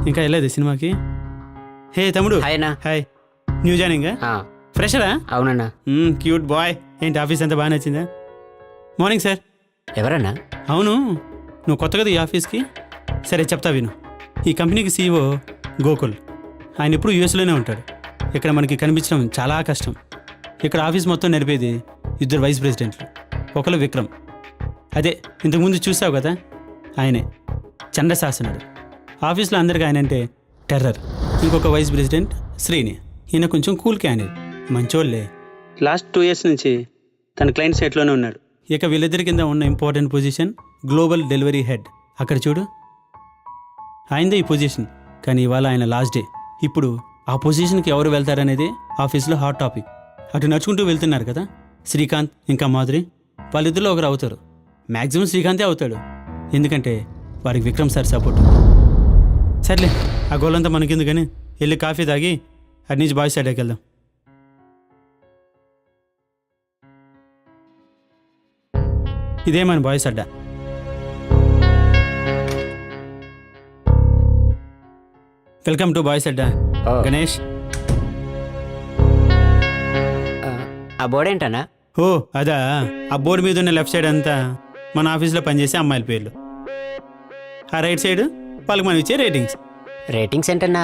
ఇంకా వెళ్ళలేదు సినిమాకి. హే తమ్ముడు. హాయ్. New joining? ఫ్రెషరా? అవునన్నా. Cute boy. ఏంటి ఆఫీస్ అంతా బాగా నచ్చిందా? Morning sir. ఎవరన్నా? అవును, నువ్వు కొత్త కదా ఈ ఆఫీస్కి. సరే చెప్తా విను. ఈ కంపెనీకి CEO గోకుల్. ఆయన ఎప్పుడు యూఎస్లోనే ఉంటాడు. ఇక్కడ మనకి కనిపించడం చాలా కష్టం. ఇక్కడ ఆఫీస్ మొత్తం నడిపేది 2 వైస్ ప్రెసిడెంట్లు. ఒకరు విక్రమ్, అదే ఇంతకుముందు చూసావు కదా, ఆయనే చండశాసనుడు. ఆఫీస్లో అందరికీ ఆయన అంటే టెర్రర్. ఇంకొక వైస్ ప్రెసిడెంట్ శ్రీని. ఈయన కొంచెం కూల్ క్యాండిడేట్, మంచోళ్ళే. లాస్ట్ 2 years నుంచి తన క్లయింట్ సైట్లోనే ఉన్నాడు. ఇక వీళ్ళిద్దరి కింద ఉన్న important position global delivery head. అక్కడ చూడు, ఆయనదే ఈ పొజిషన్. కానీ ఇవాళ ఆయన లాస్ట్ డే. ఇప్పుడు ఆ పొజిషన్కి ఎవరు వెళ్తారనేది ఆఫీస్లో హాట్ టాపిక్. అటు నడుచుకుంటూ వెళ్తున్నారు కదా శ్రీకాంత్ ఇంకా మాధురి. వాళ్ళిద్దరిలో ఒకరు అవుతారు. మ్యాక్సిమం శ్రీకాంతే అవుతాడు, ఎందుకంటే వారికి విక్రమ్ సార్ సపోర్ట్. సర్లే, ఆ గోలంతా మనకెందుకని వెళ్ళి కాఫీ తాగి అటు నుంచి బాయ్స్ సైడ్కి వెళ్దాం. ఇదేమని బాయ్స్ అడ్డా. వెల్కమ్ టు బాయ్స్ అడ్డా. గణేష్. ఆ బోర్డు ఏంటన్నా? ఓ అదా, ఆ బోర్డు మీద ఉన్న లెఫ్ట్ సైడ్ అంతా మన ఆఫీస్లో పనిచేసే అమ్మాయిల పేర్లు. ఆ రైట్ సైడ్ వాళ్ళకి మనం ఇచ్చే రేటింగ్స్. రేటింగ్స్ ఏంటన్నా?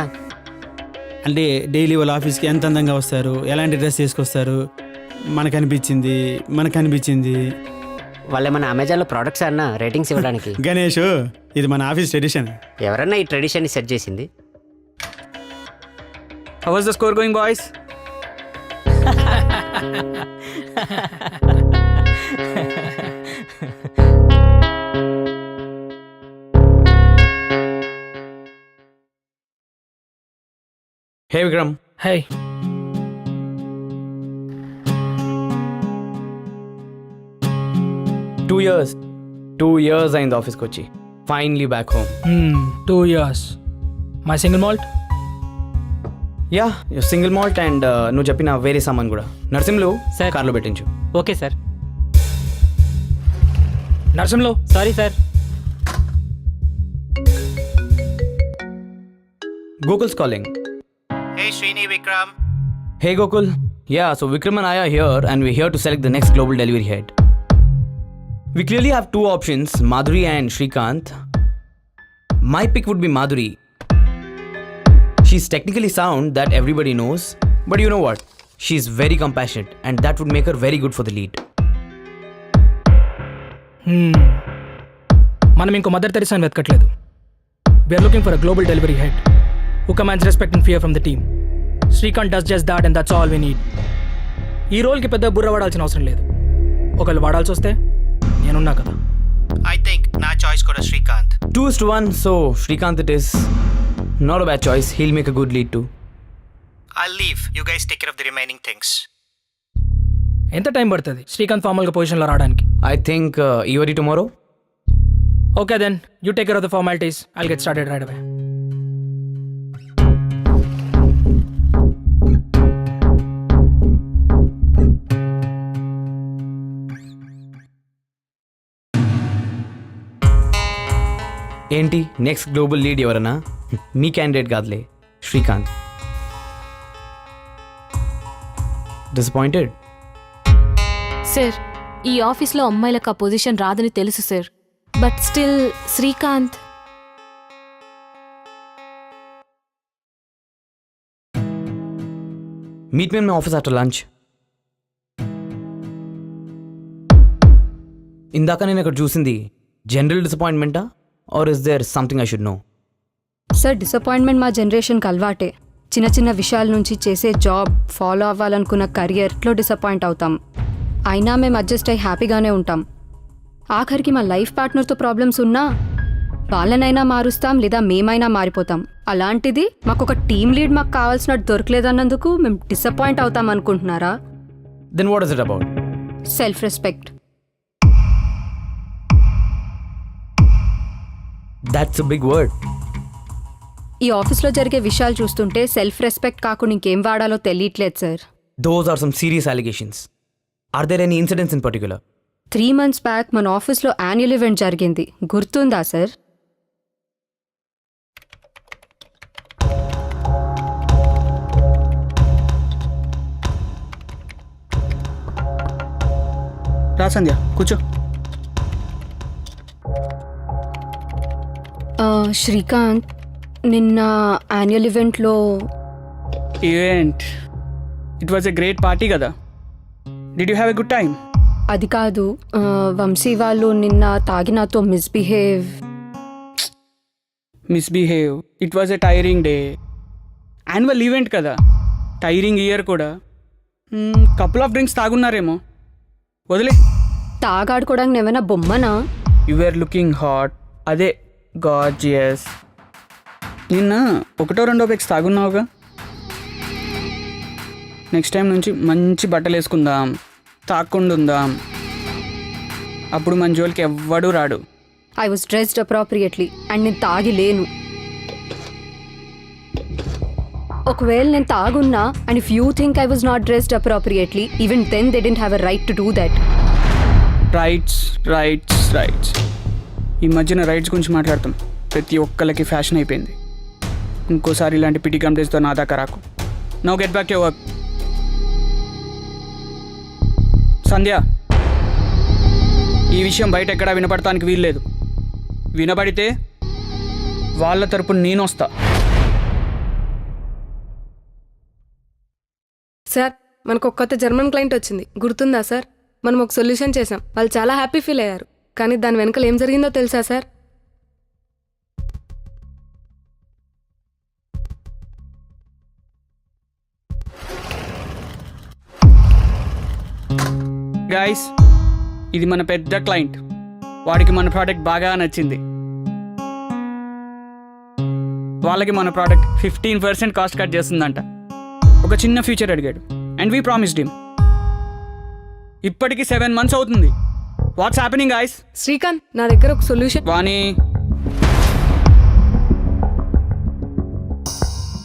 అంటే డైలీ వాళ్ళ ఆఫీస్కి ఎంత అందంగా వస్తారు, ఎలాంటి డ్రెస్ తీసుకొస్తారు, మనకు అనిపించింది. వాళ్ళేమన్నా అమెజాన్లో ప్రోడక్ట్స్ అన్నా రేటింగ్స్ ఇవ్వడానికి? గణేష్, ఇది మన ఆఫీస్ ట్రెడిషన్. ఎవరన్నా ఈ ట్రెడిషన్ని సెట్ చేసింది? How was the score going, boys? Hey Vikram. Hey. Two years అయింది ఆఫీస్కి వచ్చి. Finally back home. 2 years. My single malt? Yeah, single malt and నువ్వు చెప్పిన వేరే సామాన్ కూడా. నరసింహులు సార్. కార్లో పెట్టించు. Okay sir. నరసింహలో. Sorry sir. Gokul's calling. Hey Srini, Vikram. Hey Gokul. Yeah, so Vikram and I are here and we're here to select the next global delivery head. We clearly have 2 options, Madhuri and Shrikant. My pick would be Madhuri. She's technically sound, that everybody knows, but you know what? She's very compassionate and that would make her very good for the lead. మనం ఇంకో mother తెరిసాని వెతకట్లేదు. We're looking for a global delivery head who commands respect and fear from the team. Shrikant does just that and that's all we need. ఈ రోల్కి పెద్ద బుర్ర వాడాల్సిన అవసరం లేదు. ఒకళ్ళు వాడాల్సి వస్తే నేనున్నా కదా. I think నా చాయిస్ కూడా Srikanth. 2:1, so Shrikant it is. Not a bad choice. He'll make a good lead too. I'll leave. You guys take care of the remaining things. ఎంత టైం పడుతుంది శ్రీకాంత్ ఫార్మల్గా పొజిషన్లో రావడానికి? I think EOD tomorrow. Okay then, you take care of the formalities. I'll get started right away. ఏంటి next global lead ఎవరన్నా? మీ candidate కాదులే, Srikanth. Disappointed? Sir, ఈ ఆఫీస్లో అమ్మాయిలకు ఆ పొజిషన్ రాదని తెలుసు sir. But still Srikanth Meet me in my office after lunch. ఇందాక నేను ఇక్కడ చూసింది జనరల్ డిసప్పాయింట్మెంటా or is there something I should know? Sir disappointment మా జనరేషన్కి అలవాటే. చిన్న చిన్న విషయాల నుంచి చేసే జాబ్, ఫాలో అవ్వాలనుకున్న కెరియర్లో డిసప్పాయింట్ అవుతాం. అయినా మేము అడ్జస్ట్ అయ్యి హ్యాపీగానే ఉంటాం. ఆఖరికి మా లైఫ్ పార్ట్నర్తో ప్రాబ్లమ్స్ ఉన్నా వాళ్ళనైనా మారుస్తాం, లేదా మేమైనా మారిపోతాం. అలాంటిది మాకు ఒక టీమ్ లీడ్ మాకు కావాల్సినట్టు దొరకలేదన్నందుకు మేము డిసప్పాయింట్ అవుతాం అనుకుంటున్నారా? Then what is it about? Self respect. That's a big word. ఈ ఆఫీస్లో జరిగే విషయాలు చూస్తుంటే సెల్ఫ్ రెస్పెక్ట్ కాకుండా ఇంకేం వాడాలో తెలియట్లేదు sir. Those are some serious allegations. Are there any incidents in particular? 3 months back మన ఆఫీస్లో యాన్యువల్ ఈవెంట్ జరిగింది, గుర్తుందా సార్? రా సంధ్య, కూర్చో. శ్రీకాంత్, నిన్న యాన్యువల్ ఈవెంట్లో event, it was a great party కదా. Did you have a good time? అది కాదు, వంశీ వాళ్ళు నిన్న తాగి నాతో misbehave. It was a tiring day. Annual event కదా, టైరింగ్ ఇయర్ కూడా. కపుల్ ఆఫ్ డ్రింక్స్ తాగున్నారేమో, వదిలే. తాగాడుకోవడానికి ఏమైనా బొమ్మనా? యు ఆర్ లుకింగ్ హాట్, అదే గార్జియస్. నిన్న 1-2 పెగ్స్ తాగున్నావుగా. నెక్స్ట్ టైం నుంచి మంచి బట్టలు వేసుకుందాం, తాగకుండా ఉందాం. అప్పుడు మన జోలికి ఎవ్వడూ రాడు. I was dressed appropriately and నేను తాగి లేను. ఒకవేళ నేను తాగున్నా and if you think I was not dressed appropriately, even then they don't have a right to do that. Rights rights rights. ఈ మధ్యన రైట్స్ గురించి మాట్లాడతాం. ప్రతి ఒక్కళ్ళకి ఫ్యాషన్ అయిపోయింది. ఇంకోసారి ఇలాంటి పిటి కంప్లైంట్స్తో నా దాకా రాకు. Now get back your work. Sandhya, ఈ విషయం బయట ఎక్కడా వినపడటానికి వీల్లేదు. వినబడితే వాళ్ళ తరపున నేను వస్తా. సార్, మనకు ఒక కొత్త జర్మన్ క్లయింట్ వచ్చింది, గుర్తుందా సార్? మనం ఒక సొల్యూషన్ చేసాం, వాళ్ళు చాలా హ్యాపీ ఫీల్ అయ్యారు. కానీ దాని వెనకాల ఏం జరిగిందో తెలుసా సార్? గైస్, ఇది మన పెద్ద క్లయింట్. వాడికి మన ప్రోడక్ట్ బాగా నచ్చింది. వాళ్ళకి మన ప్రోడక్ట్ 15% కాస్ట్ కట్ చేస్తుందంట. ఒక చిన్న ఫీచర్ అడిగాడు అండ్ వీ ప్రామిస్డ్ హిమ్. ఇప్పటికి 7 months అవుతుంది. What's happening guys? శ్రీకాంత్, నా దగ్గర ఒక solution. Vani,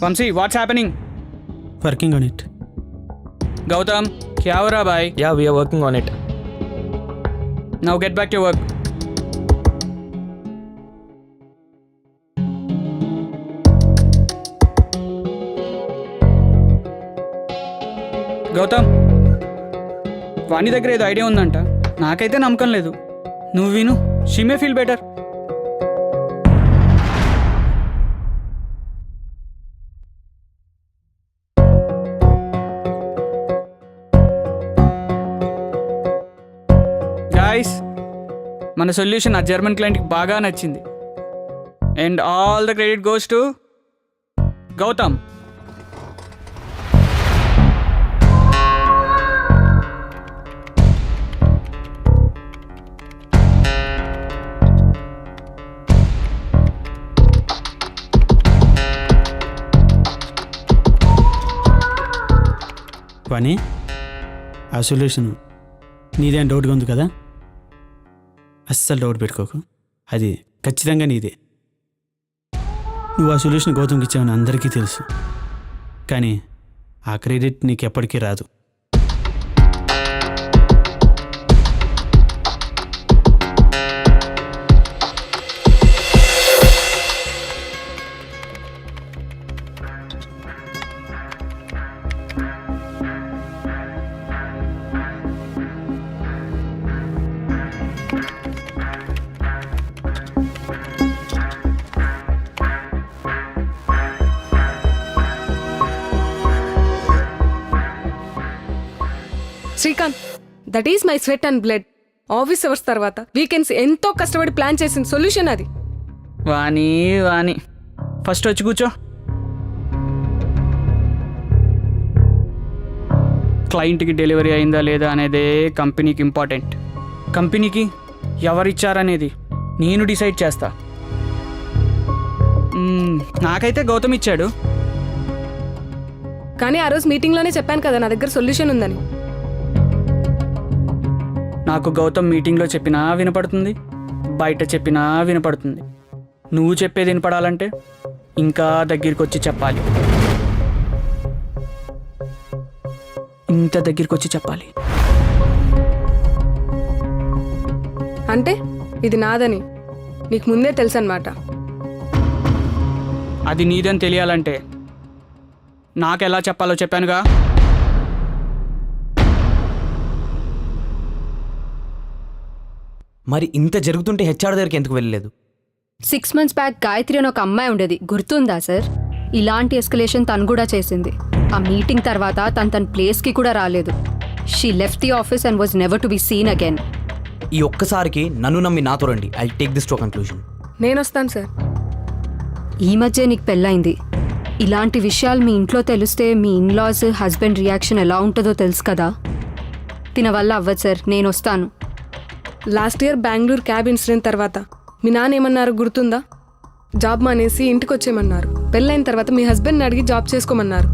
Vamshi, what's happening? Working on it. Gautam, క్యా హో రहा భాయ్? Yeah, we are working on it. Now get back to work. Gautam, Vani దగ్గర ఏదో ఐడియా ఉందంట. నాకైతే నమ్మకం లేదు. నువ్వు విను, she may feel better. Guys, మన సొల్యూషన్ ఆ జర్మన్ క్లయింట్కి బాగా నచ్చింది. And all the credit goes to Gautam. కానీ ఆ సొల్యూషన్ నీదే అని డౌట్గా ఉంది కదా? అస్సలు డౌట్ పెట్టుకోకు, అది ఖచ్చితంగా నీదే. నువ్వు ఆ సొల్యూషన్ గౌతమ్కి ఇచ్చావని అందరికీ తెలుసు, కానీ ఆ క్రెడిట్ నీకు ఎప్పటికీ రాదు. Srikanth, that is my sweat and blood. Office hours తర్వాత వీకెండ్స్ ఎంతో కష్టపడి ప్లాన్ చేసిన సొల్యూషన్ అది. వాణి ఫస్ట్ వచ్చి కూర్చో. క్లయింట్కి డెలివరీ అయిందా లేదా అనేదే కంపెనీకి ఇంపార్టెంట్. కంపెనీకి ఎవరిచ్చారనేది నేను డిసైడ్ చేస్తా. నాకైతే గౌతమ్ ఇచ్చాడు. కానీ ఆ రోజు మీటింగ్లోనే చెప్పాను కదా నా దగ్గర సొల్యూషన్ ఉందని. నాకు గౌతమ్ మీటింగ్లో చెప్పినా వినపడుతుంది, బయట చెప్పినా వినపడుతుంది. నువ్వు చెప్పేది వినపడాలంటే ఇంకా దగ్గరికి వచ్చి చెప్పాలి. ఇంత దగ్గరికి వచ్చి చెప్పాలి. అంటే ఇది నాదని నీకు ముందే తెలుసు అన్నమాట. అది నీదని తెలియాలంటే నాకెలా చెప్పాలో చెప్పానుగా. మరి ఇంత జరుగుతుంటే హెచ్ఆర్ దగ్గరికి ఎందుకు వెళ్ళలేదు? 6 months బ్యాక్ గాయత్రి అని ఒక అమ్మాయి ఉండేది, గుర్తుందా సార్? ఇలాంటి ఎస్కలేషన్ తను కూడా చేసింది. ఆ మీటింగ్ తర్వాత తన ప్లేస్కి కూడా రాలేదు. She left the office and was never to be seen again. ఈ ఒక్కసారికి నన్ను నమ్మి నాతో రండి. I take this to conclusion. నేను వస్తాను సార్. ఈ మధ్య నీకు పెళ్ళైంది. ఇలాంటి విషయాలు మీ ఇంట్లో తెలిస్తే మీ ఇన్లాస్, హస్బెండ్ రియాక్షన్ ఎలా ఉంటుందో తెలుసు కదా. తిన వల్ల అవ్వదు సార్, నేను వస్తాను. Last year Bengaluru cab incident తర్వాత మీ నాన్న ఏమన్నారు గుర్తుందా? జాబ్ మానేసి ఇంటికి వచ్చేయమన్నారు. పెళ్ళైన తర్వాత మీ హస్బెండ్ని అడిగి job చేసుకోమన్నారు.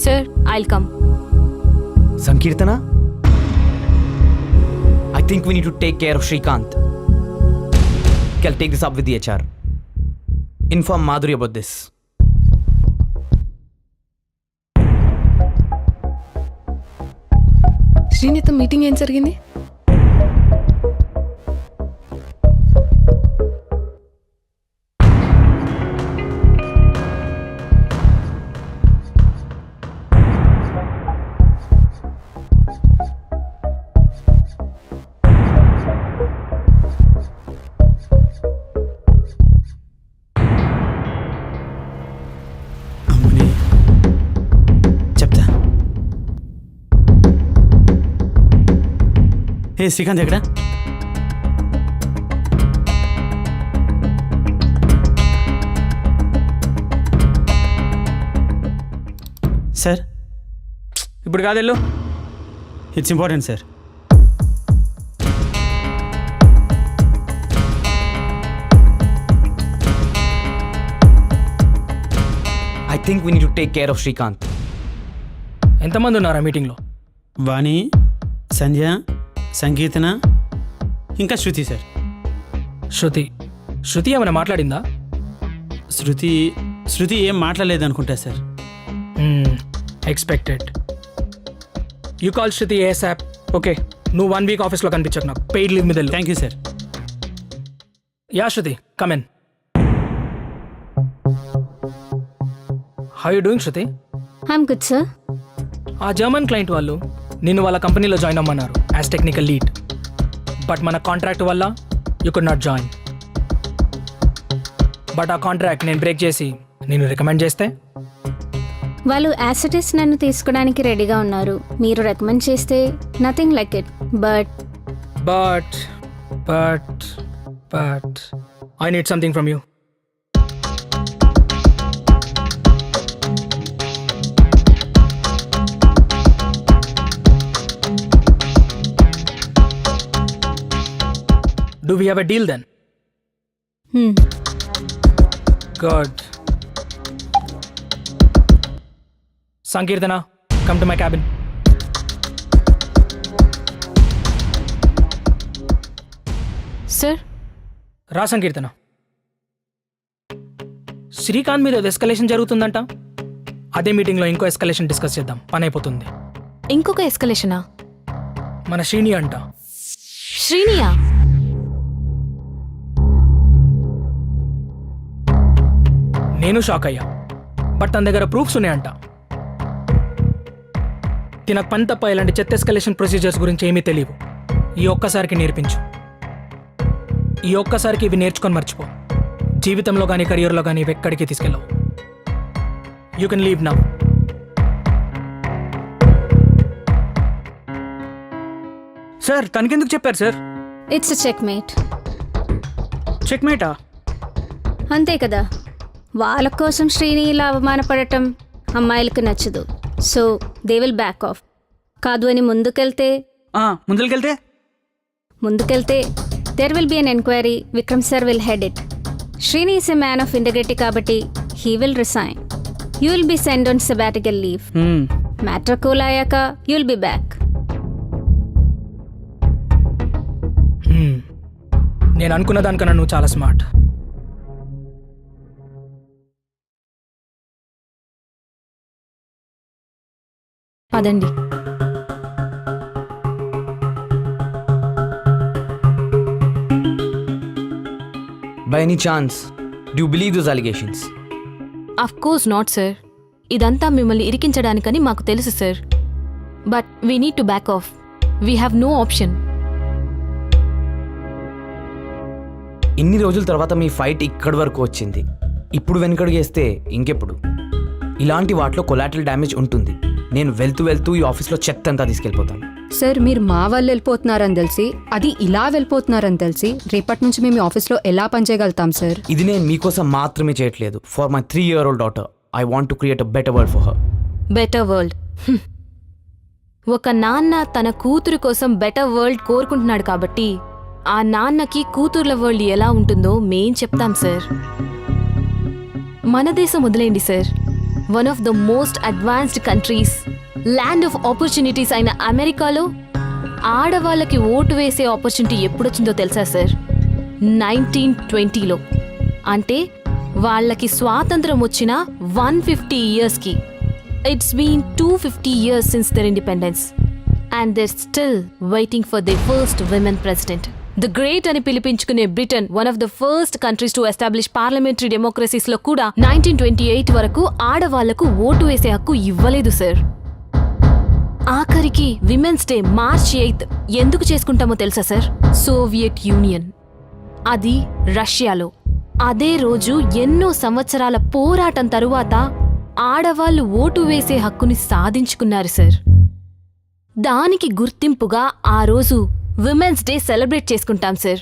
Sir, I'll come. Sankirtana, I think we need to take care of Shrikant. I'll take this up with the HR. Inform Madhuri about this. శ్రీనితో మీటింగ్ ఏం జరిగింది? అమ్మని చెప్తా. ఏ శ్రీకాంత్ ఎక్కడ? సార్, ఇప్పుడు కాదు వెళ్ళు. It's important sir. I think we need to take care of Shrikant. ఎంతమంది ఉన్నారా మీటింగ్లో? వాణి, సంధ్య, సంకీర్తన, ఇంకా శృతి సార్. శృతి ఏమైనా మాట్లాడిందా? శృతి ఏం మాట్లాడలేదు అనుకుంటా sir. Expected. You call Shruti ASAP. Okay, నువ్వు 1 week ఆఫీస్లో కనిపించకు నాకు. పెయిడ్ లీవ్ మీద. Thank you sir. Yeah Shruti, come in. How you doing Shruti? I'm good, sir. ఆ జర్మన్ క్లయింట్ వాళ్ళు నిన్ను వాళ్ళ కంపెనీలో జాయిన్ అమ్మన్నారు యాజ్ టెక్నికల్ లీడ్. బట్ మన కాంట్రాక్ట్ వల్ల you could not join. But ఆ కాంట్రాక్ట్ నేను బ్రేక్ చేసి నేను రికమెండ్ చేస్తే వాళ్ళు యాసిటీస్ నన్ను తీసుకోవడానికి రెడీగా ఉన్నారు. మీరు రికమెండ్ చేస్తే nothing like it. But I need something from you. Do we have a deal then? Good. Sankirtana, come to my cabin. sir, రా సంకీర్తన. శ్రీకాంత్ మీద ఎస్కలేషన్ జరుగుతుందంట. అదే మీటింగ్లో ఇంకో ఎస్కలేషన్ డిస్కస్ చేద్దాం, పని అయిపోతుంది. ఇంకొక ఎస్కలేషనా? మన శ్రీని అంట. శ్రీనియా? నేను షాక్ అయ్యా. బట్ తన దగ్గర ప్రూఫ్స్ ఉన్నాయంట. తినకు పని తప్ప ఇలాంటి చెత్త ఎస్కలేషన్ ప్రొసీజర్స్ గురించి ఏమీ తెలియవు. ఈ ఒక్కసారికి నేర్పించు. ఈ ఒక్కసారికి ఇవి నేర్చుకొని మర్చిపో. జీవితంలో కానీ కెరియర్లో కానీ ఇవి ఎక్కడికి తీసుకెళ్ళవు. You can leave now. Sir తనకెందుకు చెప్పారు సార్? It's checkmate. చెక్మేటా? అంతే కదా, వాళ్ళ కోసం శ్రీని ఇలా అవమానపడటం అమ్మాయిలకు నచ్చదు. So they will back off. కాదు అని ముందుకెళ్తే there will be an enquiry. Vikram sir will head it. Srini is a man of integrity కాబట్టి he will resign. You will be send on sabbatical leave. Matter cool అయ్యాక you will be back. నేను అనుకున్న దానికన్నా నువ్వు చాలా స్మార్ట్. పదండి. By any chance, do you believe those allegations? Of course not sir. ఇదంతా మిమ్మల్ని ఇరికించడానికని మాకు తెలుసు sir. But we need to back off. We have no option. ఇన్ని రోజుల తర్వాత మీ ఫైట్ ఇక్కడి వరకు వచ్చింది. ఇప్పుడు వెనకడుగేస్తే ఇంకెప్పుడు? ఇలాంటి వాటిలో కొలాటరల్ డ్యామేజ్ ఉంటుంది. నేను వెళ్తూ ఈ ఆఫీస్లో చెత్త అంతా తీసుకెళ్ళిపోతాను. సార్ మీరు మా వాళ్ళు వెళ్ళిపోతున్నారని తెలిసి, అది ఇలా వెళ్ళిపోతున్నారని తెలిసి రేపటి నుంచి మేము ఈ ఆఫీస్లో ఎలా పనిచేయగలుగుతాం సార్? ఇది నేను మీకోసం మాత్రమే చేయట్లేదు. For my 3-year-old daughter I want to create a better world for her. Better world? ఒక నాన్న తన కూతురు కోసం బెటర్ వరల్డ్ కోరుకుంటున్నాడు కాబట్టి ఆ నాన్నకి కూతుర్ల వరల్డ్ ఎలా ఉంటుందో మేం చెప్తాం సార్. మన దేశం వదిలేండి sir. One of the most advanced countries, land of opportunities అయిన అమెరికాలో ఆడవాళ్ళకి ఓటు వేసే ఆపర్చునిటీ ఎప్పుడొచ్చిందో తెలుసా సార్? 1920లో. అంటే వాళ్ళకి స్వాతంత్రం వచ్చిన 150 yearsకి. It's been 250 years since their independence and they're still waiting for the first women president. The great అని పిలిపించుకునే Britain one of the first countries to establish parliamentary democracies లో కూడా 1928 వరకు ఆడవాళ్లకు ఓటు వేసే హక్కు ఇవ్వలేదు సార్. ఆఖరికి విమెన్స్ డే మార్చ్ 8 ఎందుకు చేసుకుంటామో తెలుసా సార్? సోవియట్ యూనియన్, అది రష్యాలో. అదే రోజు ఎన్నో సంవత్సరాల పోరాటం తరువాత ఆడవాళ్లు ఓటు వేసే హక్కుని సాధించుకున్నారు సార్. దానికి గుర్తింపుగా ఆ రోజు విమెన్స్ డే సెలబ్రేట్ చేసుకుంటాం సార్.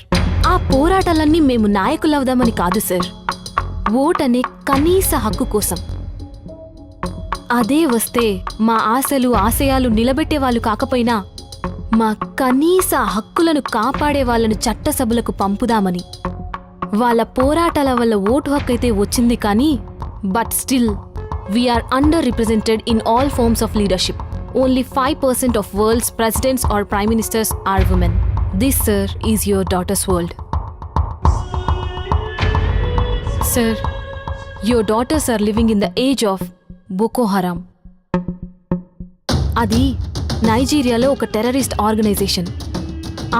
ఆ పోరాటాలన్నీ మేము నాయకులవుదామని కాదు సార్, ఓటనే కనీస హక్కు కోసం. అదే వస్తే మా ఆశలు ఆశయాలు నిలబెట్టే వాళ్ళు కాకపోయినా మా కనీస హక్కులను కాపాడే వాళ్ళను చట్టసభలకు పంపుదామని. వాళ్ళ పోరాటాల వల్ల ఓటు హక్కు అయితే వచ్చింది కానీ but still we're under represented in all forms of leadership. Only 5% of world's presidents or prime ministers are women. This, sir, is your daughter's world. Sir, your daughters are living in the age of Boko Haram. అది నైజీరియాలో ఒక terrorist organisation.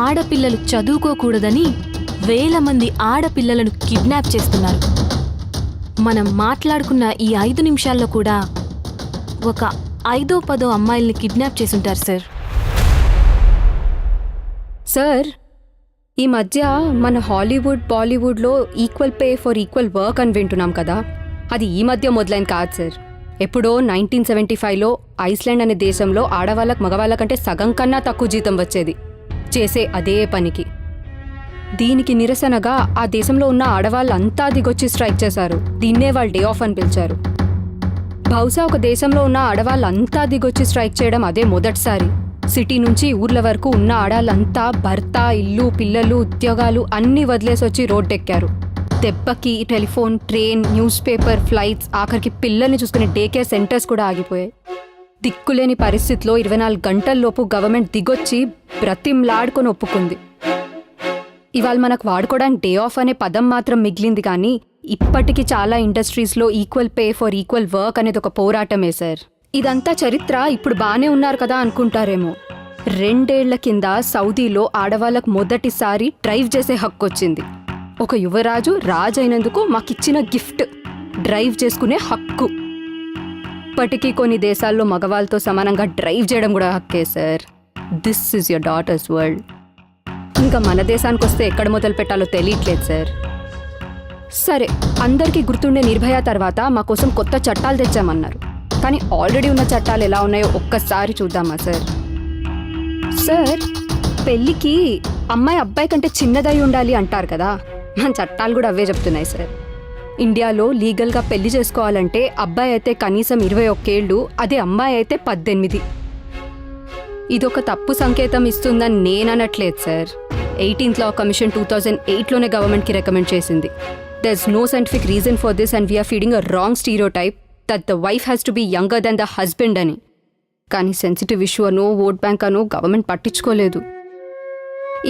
ఆడపిల్లలు చదువుకోకూడదని వేల మంది ఆడపిల్లలను kidnap చేస్తున్నారు. మనం మాట్లాడుకున్న ఈ 5 నిమిషాల్లో కూడా ఒక 5-10 అమ్మాయిల్ని కిడ్నాప్ చేసుంటారు సార్. సార్ ఈ మధ్య మన హాలీవుడ్ బాలీవుడ్లో equal pay for equal work అని వింటున్నాం కదా, అది ఈ మధ్య మొదలైంది కాదు సార్. ఎప్పుడో 1975లో ఐస్లాండ్ అనే దేశంలో ఆడవాళ్ళకు మగవాళ్ళకంటే సగం కన్నా తక్కువ జీతం వచ్చేది చేసే అదే పనికి. దీనికి నిరసనగా ఆ దేశంలో ఉన్న ఆడవాళ్ళంతా దిగొచ్చి స్ట్రైక్ చేశారు. దీన్నే వాళ్ళు డే ఆఫ్ అని పిలిచారు. బహుశా ఒక దేశంలో ఉన్న ఆడవాళ్ళంతా దిగొచ్చి స్ట్రైక్ చేయడం అదే మొదటిసారి. సిటీ నుంచి ఊర్ల వరకు ఉన్న ఆడవాళ్ళంతా భర్త, ఇల్లు, పిల్లలు, ఉద్యోగాలు అన్నీ వదిలేసి వచ్చి రోడ్డెక్కారు. దెబ్బకి telephone, train, news paper, flights, ఆఖరికి పిల్లల్ని చూసుకునే డే కేర్ సెంటర్స్ కూడా ఆగిపోయాయి. దిక్కులేని పరిస్థితిలో 24 గంటల్లోపు గవర్నమెంట్ దిగొచ్చి బ్రతిమ్లాడుకొని ఒప్పుకుంది. ఇవాళ మనకు వాడుకోవడానికి డే ఆఫ్ అనే పదం మాత్రం మిగిలింది కానీ ఇప్పటికీ చాలా ఇండస్ట్రీస్లో equal pay for equal work అనేది ఒక పోరాటమే సార్. ఇదంతా చరిత్ర, ఇప్పుడు బాగానే ఉన్నారు కదా అనుకుంటారేమో. 2 ఏళ్ల కింద సౌదీలో ఆడవాళ్ళకు మొదటిసారి డ్రైవ్ చేసే హక్కు వచ్చింది. ఒక యువరాజు రాజు అయినందుకు మాకిచ్చిన గిఫ్ట్, డ్రైవ్ చేసుకునే హక్కు. ఇప్పటికీ కొన్ని దేశాల్లో మగవాళ్ళతో సమానంగా డ్రైవ్ చేయడం కూడా హక్కే sir. This is your daughter's world. ఇంకా మన దేశానికి వస్తే ఎక్కడ మొదలు పెట్టాలో తెలియట్లేదు సార్. సరే, అందరికీ గుర్తుండే నిర్భయ తర్వాత మా కోసం కొత్త చట్టాలు తెచ్చామన్నారు. కానీ ఆల్రెడీ ఉన్న చట్టాలు ఎలా ఉన్నాయో ఒక్కసారి చూద్దామా సార్? సార్, పెళ్ళికి అమ్మాయి అబ్బాయి కంటే చిన్నదై ఉండాలి అంటారు కదా, మన చట్టాలు కూడా అవే చెప్తున్నాయి సార్. ఇండియాలో లీగల్గా పెళ్లి చేసుకోవాలంటే అబ్బాయి అయితే కనీసం 21 ఏళ్ళు, అదే అమ్మాయి అయితే 18. ఇదొక తప్పు సంకేతం ఇస్తుందని నేను అనట్లేదు సార్. 18th Law Commission 2008లోనే గవర్నమెంట్కి రికమెండ్ చేసింది. There's no scientific reason for this and we are feeding a wrong stereotype that the wife has to be younger than the husband అని. కానీ సెన్సిటివ్ ఇష్యూ అనో ఓట్ బ్యాంక్ అనో government పట్టించుకోలేదు.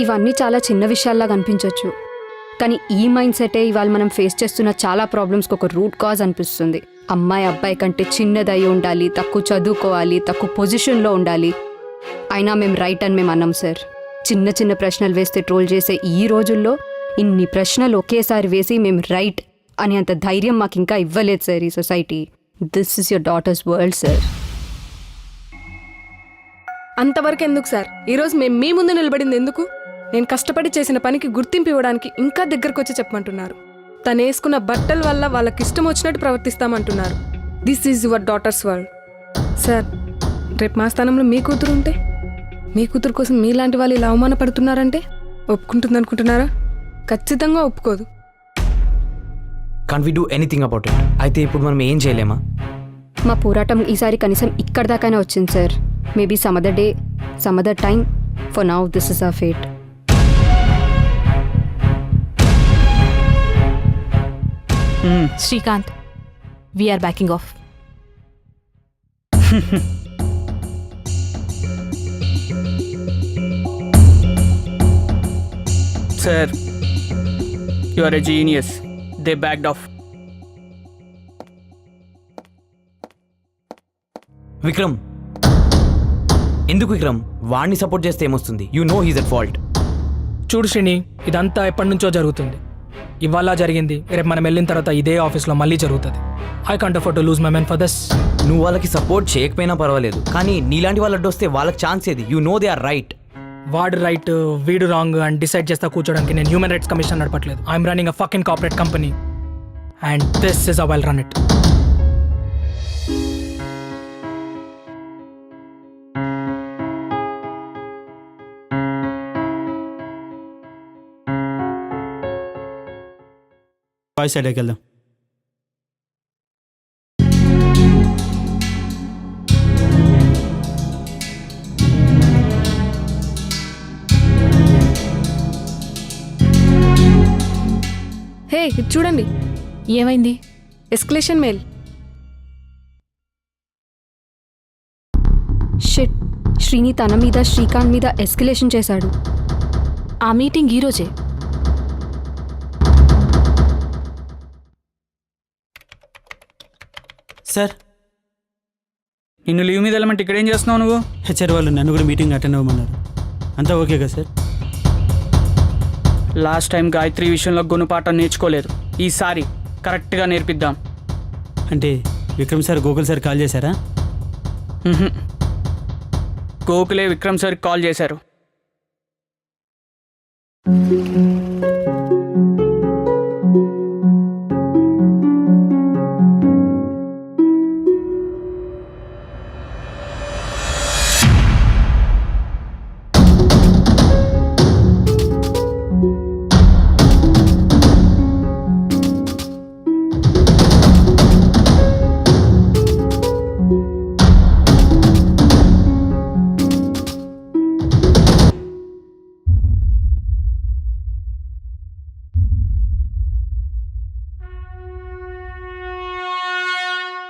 ఇవన్నీ చాలా చిన్న విషయాల్లా కనిపించవచ్చు, కానీ ఈ మైండ్ సెటే ఇవాళ మనం ఫేస్ చేస్తున్న చాలా ప్రాబ్లమ్స్కి ఒక రూట్ కాజ్ అనిపిస్తుంది. అమ్మాయి అబ్బాయి కంటే చిన్నదై ఉండాలి, తక్కువ చదువుకోవాలి, తక్కువ పొజిషన్లో ఉండాలి. అయినా మేము రైట్ అని మేము అన్నాం సార్. చిన్న చిన్న ప్రశ్నలు వేస్తే ట్రోల్ చేసే ఈ రోజుల్లో ఇన్ని ప్రశ్నలు ఒకేసారి వేసి మేము రైట్ అని అంత ధైర్యం మాకు ఇంకా ఇవ్వలేదు సార్ ఈ society. This is your daughter's world sir. అంతవరకు ఎందుకు సార్? ఈరోజు మేము మీ ముందు నిలబడింది ఎందుకు? నేను కష్టపడి చేసిన పనికి గుర్తింపు ఇవ్వడానికి ఇంకా దగ్గరకు వచ్చి చెప్పమంటున్నారు. తను వేసుకున్న బట్టల వల్ల వాళ్ళకి ఇష్టం వచ్చినట్టు ప్రవర్తిస్తామంటున్నారు. This is your daughter's world. Sir, రేపు మా స్థానంలో మీ కూతురు ఉంటే, మీ కూతురు కోసం మీలాంటి వాళ్ళు ఇలా అవమానపడుతున్నారంటే ఒప్పుకుంటుంది అనుకుంటున్నారా? ఖచ్చితంగా ఒప్పుకోదు. Can't we do anything about it? అయితే ఇప్పుడు మనం ఏం చేయలేమా? మా పోరాటం ఈసారి కనీసం ఇక్కడ దాకానే వచ్చింది sir. Maybe some other day, some other time. For now this is our fate. Srikanth, we're backing off. Sir, you are a genius. They backed off. Vikram, ఎందుకు విక్రమ్? వాడిని సపోర్ట్ చేస్తే ఏమొస్తుంది? You know he's at fault. చూడు శ్రీని, ఇదంతా ఎప్పటి నుంచో జరుగుతుంది. ఇవాళ జరిగింది, రేపు మనం వెళ్ళిన తర్వాత ఇదే ఆఫీస్లో మళ్ళీ జరుగుతుంది. I can't afford to lose my men for this. నువ్వు వాళ్ళకి సపోర్ట్ చేయకపోయినా పర్వాలేదు, కానీ నీలాంటి వాళ్ళు అడ్డొస్తే వాళ్ళకి ఛాన్స్ ఏది? You know they are right. వాడు రైట్, వీడు రాంగ్ అని డిసైడ్ చేస్తా కూర్చోడానికి నేను హ్యూమన్ రైట్స్ కమిషన్ నడపట్లేదు. I'm running a fucking corporate company and this is how I'll run it. Bye సైడ్కి వెళ్దాం. హే, ఇది చూడండి. ఏమైంది? Escalation mail. షిట్, శ్రీని తన మీద శ్రీకాంత్ మీద ఎస్కలేషన్ చేశాడు. ఆ మీటింగ్ ఈరోజే. సార్, నిన్ను లీవ్ మీద వెళ్ళమంటే ఇక్కడ ఏం చేస్తున్నావు నువ్వు? హెచ్ఆర్ వాళ్ళు నన్ను కూడా మీటింగ్ అటెండ్ అవ్వమన్నారు. అంతా ఓకే కదా సార్? లాస్ట్ టైం గాయత్రి విషయంలో గుణపాఠం నేర్చుకోలేదు. ఈసారి కరెక్ట్గా నేర్పిద్దాం. అంటే Vikram sir Gokul sir call చేశారా? గోకులే విక్రమ్ సార్కి కాల్ చేశారు.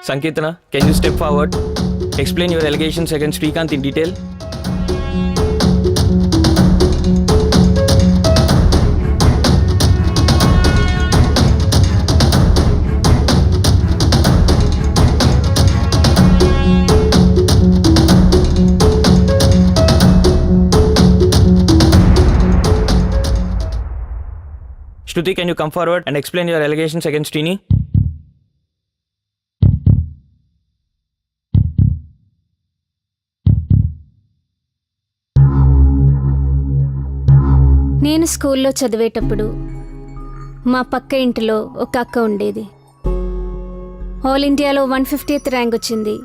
Sanketana, can you step forward? Explain your allegations against Srikanth in detail. Shruti, can you come forward and explain your allegations against Srini? నేను స్కూల్లో చదివేటప్పుడు మా పక్క ఇంటిలో ఒక అక్క ఉండేది. ఆల్ ఇండియాలో 150th ర్యాంక్ వచ్చింది.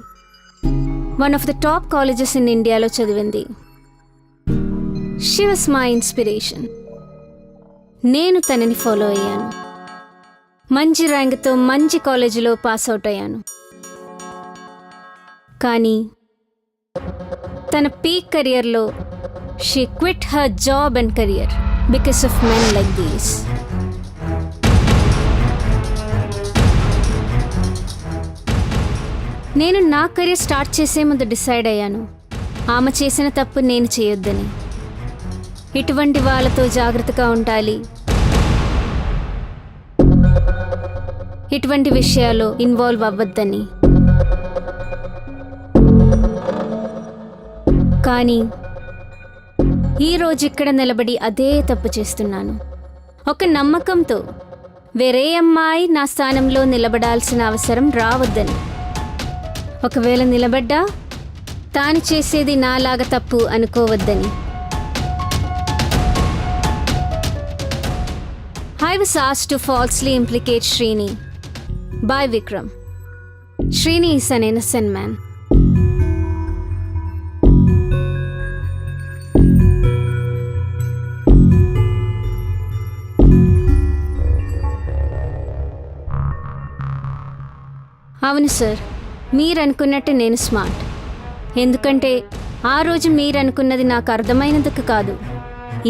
One of the top colleges in ఇండియాలో చదివింది. She was my inspiration. నేను తనని ఫాలో అయ్యాను. మంచి ర్యాంక్తో మంచి కాలేజీలో పాస్ అవుట్ అయ్యాను. కానీ తన పీక్ కెరియర్లో she quit her job and career because of men like these. నేను నా కెరీర్ స్టార్ట్ చేసే ముందు డిసైడ్ అయ్యాను, ఆమె చేసిన తప్పు నేను చేయొద్దని. ఇటువంటి వాళ్ళతో జాగ్రత్తగా ఉండాలి, ఇటువంటి విషయాల్లో ఇన్వాల్వ్ అవ్వద్దని. కానీ ఈరోజు ఇక్కడ నిలబడి అదే తప్పు చేస్తున్నాను. ఒక నమ్మకంతో వేరే అమ్మాయి నా స్థానంలో నిలబడాల్సిన అవసరం రావద్దని. ఒకవేళ నిలబడ్డా తాను చేసేది నాలాగా తప్పు అనుకోవద్దని. I was asked to falsely implicate Srini by Vikram. Srini is an innocent man. అవును సార్, మీరనుకున్నట్టు నేను స్మార్ట్. ఎందుకంటే ఆ రోజు మీరనుకున్నది నాకు అర్థమైనందుకు కాదు,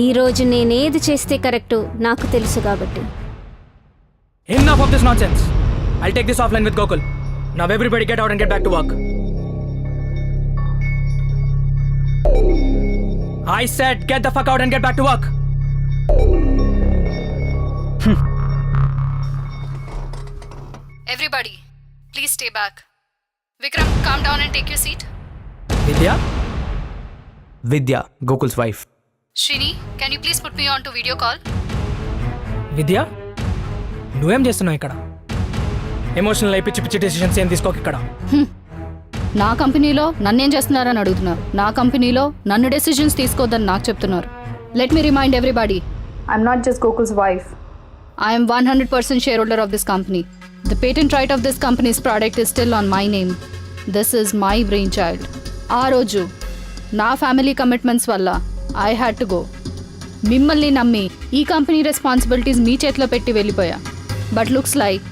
ఈరోజు నేనేది చేస్తే కరెక్టో నాకు తెలుసు కాబట్టి. Enough of this nonsense. I'll take this offline with Gokul. Now everybody get out and get back to work. I said get the fuck out and get back to work. Everybody, please stay back. Vikram, calm down and take your seat. Vidya? Vidya, Gokul's wife. Srini, can you please put me on to video call? విద్య, నువ్వేం చేస్తున్నావు ఇక్కడ? Emotional అయి పిచ్చి పిచ్చి decisions ఏం తీసుకోక ఇక్కడ. నా కంపెనీలో నన్నేం చేస్తున్నారని అడుగుతున్నారు. నా కంపెనీలో నన్ను డెసిషన్స్ తీసుకోవద్దని నాకు చెప్తున్నారు. Let me remind everybody, I'm not just Gokul's wife. I'm 100% shareholder of this company. The patent right of this company's product is still on my name. This is my brainchild. ఆ రోజు నా ఫ్యామిలీ కమిట్మెంట్స్ వల్ల I had to go. మిమ్మల్ని నమ్మి ఈ company responsibilities మీ చేతిలో పెట్టి వెళ్ళిపోయా. But looks like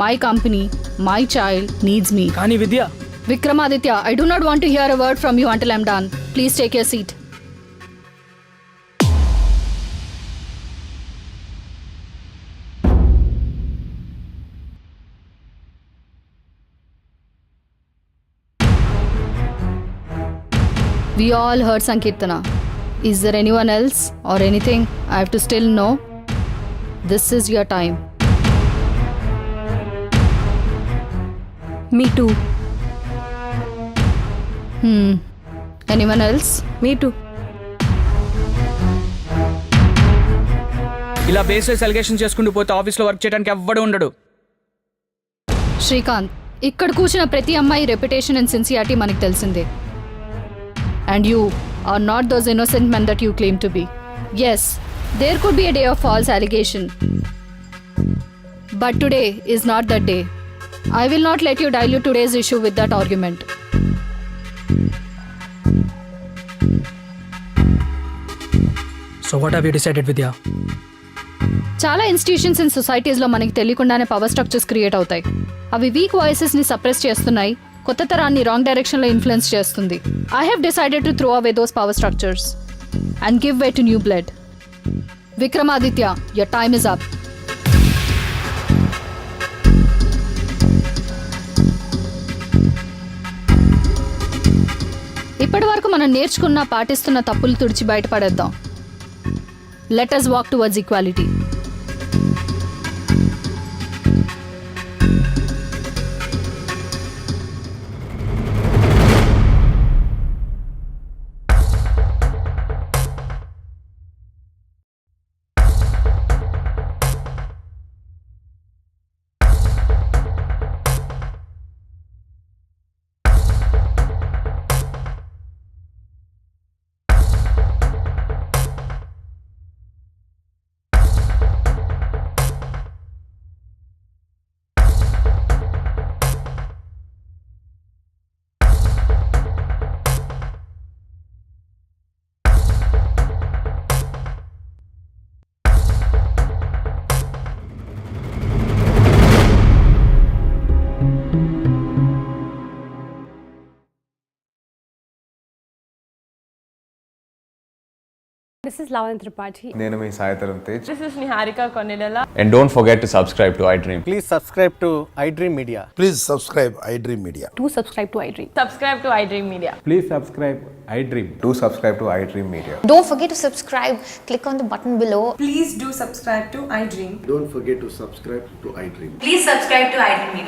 my company, my child needs me. కానీ Vidya, Vikramaditya, I do not want to hear a word from you until I'm done. Please take your seat. We all heard Sankirtana. Is there anyone else or anything I have to still know? This is your time. Me two. Anyone else? Me two. ఇలా baseless allegation చేసుకుంటూ పోతే ఆఫీస్లో work చేయడానికి ఎవ్వడు ఉండడు. శ్రీకాంత్, ఇక్కడ కూర్చున్న ప్రతి అమ్మాయి రెప్యుటేషన్ అండ్ సిన్సియారిటీ మనకు తెలిసిందే. And you are not those innocent men that you claim to be. Yes, there could be a day of false allegation. But today is not that day. I will not let you dilute today's issue with that argument. So what have you decided, Vidya? చాలా institutions and సొసైటీస్లో మనకి తెలియకుండానే power structures create అవుతాయి. అవి week వాయిసెస్ని suppress చేస్తున్నాయి, కొత్త తరాన్ని wrong డైరెక్షన్లో influence చేస్తుంది. I have decided to throw away those power structures and give way to new blood. Vikramaditya, your time is up. ఇప్పటి వరకు మనం నేర్చుకున్న పాటిస్తున్న తప్పులు తుడిచి బయటపడేద్దాం. Let us walk towards equality. This is Lavan Tripathi. నేను మీ Sai Dharam Tej. This is Niharika Konidala. And don't forget to subscribe to iDream. Please subscribe to iDream Media. Please subscribe iDream Media. Do subscribe to iDream. Subscribe to iDream Media. Please subscribe iDream. Do subscribe to iDream Media. Don't forget to subscribe. Click on the button below. Please do subscribe to iDream. Don't forget to subscribe to iDream. Please subscribe to iDream Media.